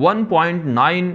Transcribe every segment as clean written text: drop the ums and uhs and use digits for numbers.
1.9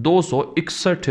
261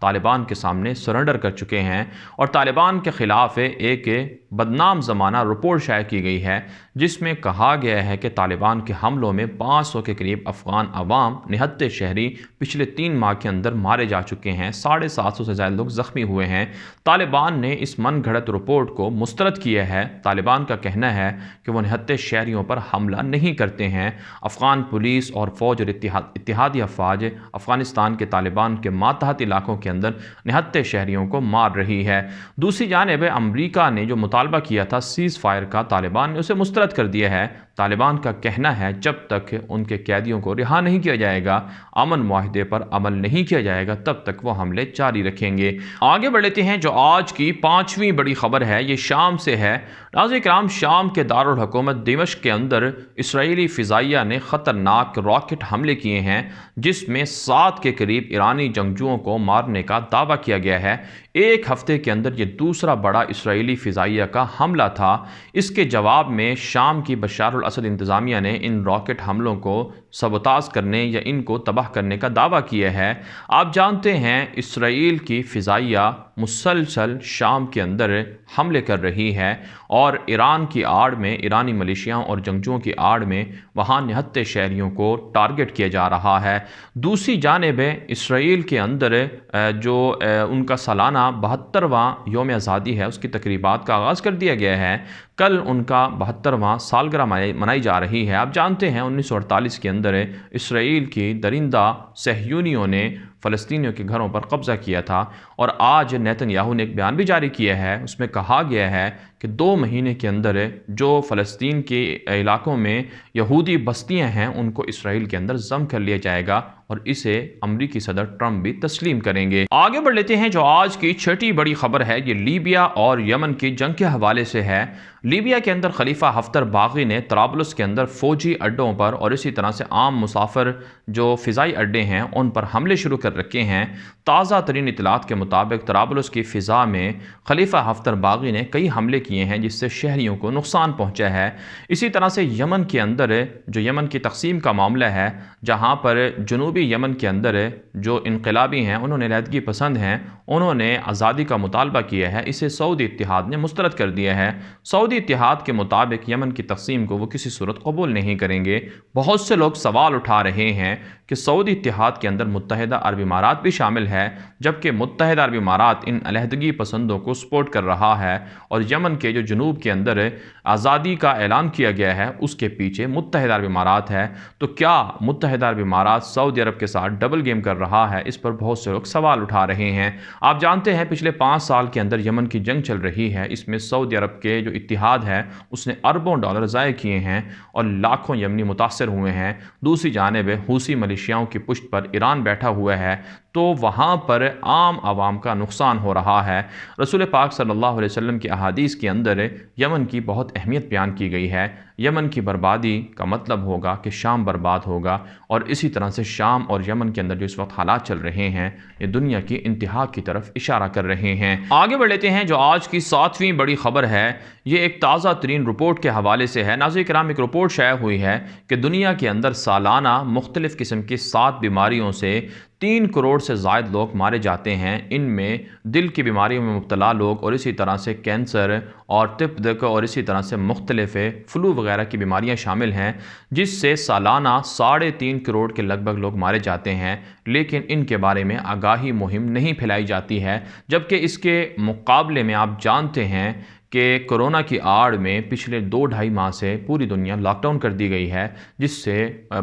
طالبان کے سامنے سرنڈر کر چکے ہیں، اور طالبان کے خلاف ایک بدنام زمانہ رپورٹ شائع کی گئی ہے جس میں کہا گیا ہے کہ طالبان کے حملوں میں 500 کے قریب افغان عوام نہتے شہری پچھلے 3 ماہ کے اندر مارے جا چکے ہیں، 750 سے زائد لوگ زخمی ہوئے ہیں۔ طالبان نے اس من گھڑت رپورٹ کو مسترد کیا ہے۔ طالبان کا کہنا ہے کہ وہ نہتے شہریوں پر حملہ نہیں کرتے ہیں۔ افغان پولیس اور فوج اور اتحادی افواج افغانستان کے طالبان کے ماتحت علاقوں کے اندر نہتے شہریوں کو مار رہی ہے۔ دوسری جانب امریکہ نے جو مطالبہ کیا تھا سیز فائر کا، طالبان نے اسے مسترد کر دیا ہے۔ طالبان کا کہنا ہے جب تک ان کے قیدیوں کو رہا نہیں کیا جائے گا، امن معاہدے پر عمل نہیں کیا جائے گا، تب تک وہ حملے جاری رکھیں گے۔ آگے بڑھ لیتے ہیں جو آج کی 5ویں بڑی خبر ہے، یہ شام سے ہے۔ ناظرین کرام، شام کے دارالحکومت دمشق کے اندر اسرائیلی فضائیہ نے خطرناک راکٹ حملے کیے ہیں جس میں 7 کے قریب ایرانی جنگجوؤں کو مارنے کا دعویٰ کیا گیا ہے۔ ایک ہفتے کے اندر یہ دوسرا بڑا اسرائیلی فضائیہ کا حملہ تھا۔ اس کے جواب میں شام کی بشار الاسد انتظامیہ نے ان راکٹ حملوں کو سبوتاژ کرنے یا ان کو تباہ کرنے کا دعویٰ کیا ہے۔ آپ جانتے ہیں اسرائیل کی فضائیہ مسلسل شام کے اندر حملے کر رہی ہے اور ایران کی آڑ میں، ایرانی ملیشیاؤں اور جنگجوؤں کی آڑ میں وہاں نہتے شہریوں کو ٹارگٹ کیا جا رہا ہے۔ دوسری جانب اسرائیل کے اندر جو ان کا سالانہ 72واں یوم آزادی ہے، اس کی تقریبات کا آغاز کر دیا گیا ہے۔ کل ان کا 72واں سالگرہ منائی جا رہی ہے۔ آپ جانتے ہیں 1948 کے اندر اسرائیل کی درندہ صہیونیوں نے فلسطینیوں کے گھروں پر قبضہ کیا تھا، اور آج نیتن یاہو نے ایک بیان بھی جاری کیا ہے۔ اس میں کہا گیا ہے کہ 2 مہینے کے اندر جو فلسطین کے علاقوں میں یہودی بستیاں ہیں ان کو اسرائیل کے اندر ضم کر لیا جائے گا، اور اسے امریکی صدر ٹرمپ بھی تسلیم کریں گے۔ آگے بڑھ لیتے ہیں جو آج کی 6ٹی بڑی خبر ہے، یہ لیبیا اور یمن کی جنگ کے حوالے سے ہے۔ لیبیا کے اندر خلیفہ ہفتر باغی نے طرابلس کے اندر فوجی اڈوں پر اور اسی طرح سے عام مسافر جو فضائی اڈے ہیں ان پر حملے شروع کر رکھے ہیں۔ تازہ ترین اطلاعات کے مطابق طرابلس کی فضا میں خلیفہ ہفتر باغی نے کئی حملے کیے ہیں جس سے شہریوں کو نقصان پہنچا ہے۔ اسی طرح سے یمن کے اندر جو یمن کی تقسیم کا معاملہ ہے، جہاں پر جنوبی یمن کے اندر جو انقلابی ہیں، انہوں نے علیحدگی پسند ہیں، انہوں نے آزادی کا مطالبہ کیا ہے، اسے سعودی اتحاد نے مسترد کر دیا ہے۔ سعودی اتحاد کے مطابق یمن کی تقسیم کو وہ کسی صورت قبول نہیں کریں گے۔ بہت سے لوگ سوال اٹھا رہے ہیں کہ سعودی اتحاد کے اندر متحدہ عرب امارات بھی شامل ہے، جبکہ متحدہ عرب امارات ان علیحدگی پسندوں کو سپورٹ کر رہا ہے، اور یمن کے جو جنوب کے اندر آزادی کا اعلان کیا گیا ہے اس کے پیچھے متحدہ عرب امارات ہے۔ تو کیا متحدہ عرب امارات سعودی عرب کے ساتھ ڈبل گیم کر رہا ہے؟ اس پر بہت سے لوگ سوال اٹھا رہے ہیں۔ آپ جانتے ہیں پچھلے 5 سال کے اندر یمن کی جنگ چل رہی ہے، اس میں سعودی عرب کے جو اتحاد ہے اس نے اربوں ڈالر ضائع کیے ہیں اور لاکھوں یمنی متاثر ہوئے ہیں۔ دوسری جانب حوثی ملیشیاؤں کی پشت پر ایران بیٹھا ہوا ہے، تو وہاں پر عام عوام کا نقصان ہو رہا ہے۔ رسول پاک صلی اللہ علیہ وسلم کی احادیث کے اندر یمن کی بہت اہمیت بیان کی گئی ہے۔ یمن کی بربادی کا مطلب ہوگا کہ شام برباد ہوگا، اور اسی طرح سے شام اور یمن کے اندر جو اس وقت حالات چل رہے ہیں یہ دنیا کی انتہا کی طرف اشارہ کر رہے ہیں۔ آگے بڑھ لیتے ہیں جو آج کی 7ویں بڑی خبر ہے، یہ ایک تازہ ترین رپورٹ کے حوالے سے ہے۔ ناظرین کرام، ایک رپورٹ شائع ہوئی ہے کہ دنیا کے اندر سالانہ مختلف قسم کی 7 بیماریوں سے 3 کروڑ سے زائد لوگ مارے جاتے ہیں۔ ان میں دل کی بیماریوں میں مبتلا لوگ اور اسی طرح سے کینسر اور تپ اور اسی طرح سے مختلف فلو وغیرہ کی بیماریاں شامل ہیں، جس سے سالانہ 3.5 کروڑ کے لگ بھگ لوگ مارے جاتے ہیں، لیکن ان کے بارے میں آگاہی مہم نہیں پھیلائی جاتی ہے۔ جبکہ اس کے مقابلے میں آپ جانتے ہیں کہ کرونا کی آڑ میں پچھلے 2-2.5 ماہ سے پوری دنیا لاک ڈاؤن کر دی گئی ہے، جس سے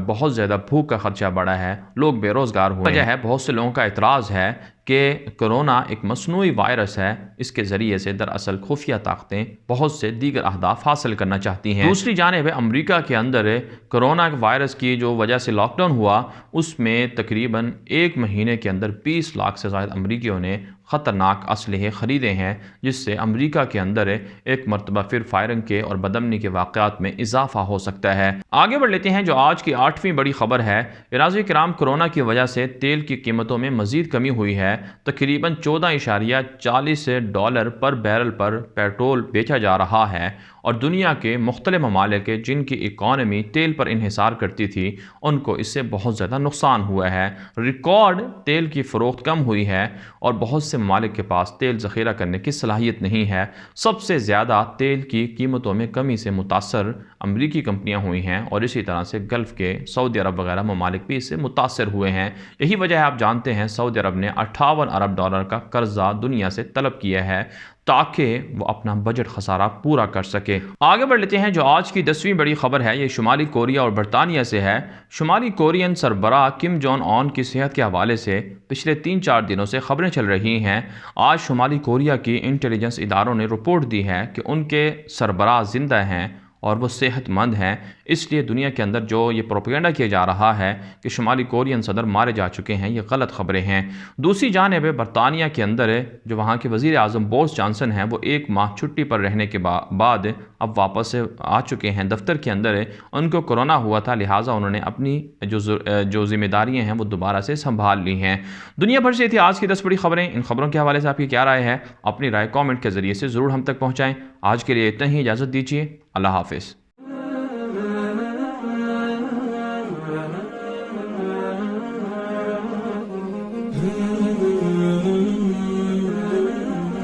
بہت زیادہ بھوک کا خدشہ بڑھا ہے، لوگ بے روزگار ہوئے ہیں۔ وجہ ہے بہت سے لوگوں کا اعتراض ہے کہ کرونا ایک مصنوعی وائرس ہے، اس کے ذریعے سے دراصل خفیہ طاقتیں بہت سے دیگر اہداف حاصل کرنا چاہتی ہیں۔ دوسری جانب امریکہ کے اندر کرونا وائرس کی جو وجہ سے لاک ڈاؤن ہوا، اس میں تقریباً 1 مہینے کے اندر 20 لاکھ سے زائد امریکیوں نے خطرناک اسلحے خریدے ہیں، جس سے امریکہ کے اندر ایک مرتبہ پھر فائرنگ کے اور بدامنی کے واقعات میں اضافہ ہو سکتا ہے۔ آگے بڑھ لیتے ہیں جو آج کی 8ویں بڑی خبر ہے۔ ناظرین کرام، کرونا کی وجہ سے تیل کی قیمتوں میں مزید کمی ہوئی ہے۔ ہے تقریباً $14.40 پر بیرل پر پیٹرول بیچا جا رہا ہے، اور دنیا کے مختلف ممالک جن کی اکانومی تیل پر انحصار کرتی تھی ان کو اس سے بہت زیادہ نقصان ہوا ہے۔ ریکارڈ تیل کی فروخت کم ہوئی ہے اور بہت سے ممالک کے پاس تیل ذخیرہ کرنے کی صلاحیت نہیں ہے۔ سب سے زیادہ تیل کی قیمتوں میں کمی سے متاثر امریکی کمپنیاں ہوئی ہیں، اور اسی طرح سے گلف کے سعودی عرب وغیرہ ممالک بھی اس سے متاثر ہوئے ہیں۔ یہی وجہ ہے، آپ جانتے ہیں، سعودی عرب نے $58 ارب کا قرضہ دنیا سے طلب کیا ہے تاکہ وہ اپنا بجٹ خسارہ پورا کر سکے۔ آگے بڑھ لیتے ہیں۔ جو آج کی 10ویں بڑی خبر ہے یہ شمالی کوریا اور برطانیہ سے ہے۔ شمالی کورین سربراہ کم جونگ ان کی صحت کے حوالے سے پچھلے 3-4 دنوں سے خبریں چل رہی ہیں۔ آج شمالی کوریا کی انٹیلیجنس اداروں نے رپورٹ دی ہے کہ ان کے سربراہ زندہ ہیں اور وہ صحت مند ہیں۔ اس لیے دنیا کے اندر جو یہ پروپیگنڈا کیا جا رہا ہے کہ شمالی کورین صدر مارے جا چکے ہیں، یہ غلط خبریں ہیں۔ دوسری جانب برطانیہ کے اندر جو وہاں کے وزیر اعظم بورس جانسن ہیں، وہ 1 ماہ چھٹی پر رہنے کے بعد اب واپس آ چکے ہیں دفتر کے اندر۔ ان کو کورونا ہوا تھا، لہٰذا انہوں نے اپنی جو ذمہ داریاں ہیں وہ دوبارہ سے سنبھال لی ہیں۔ دنیا بھر سے تھی آج کی 10 بڑی خبریں۔ ان خبروں کے حوالے سے آپ کی کیا رائے ہے؟ اپنی رائے کامنٹ کے ذریعے سے ضرور ہم تک پہنچائیں۔ آج کے لیے اتنا ہی، اجازت دیجیے، اللہ حافظ۔ Hmm.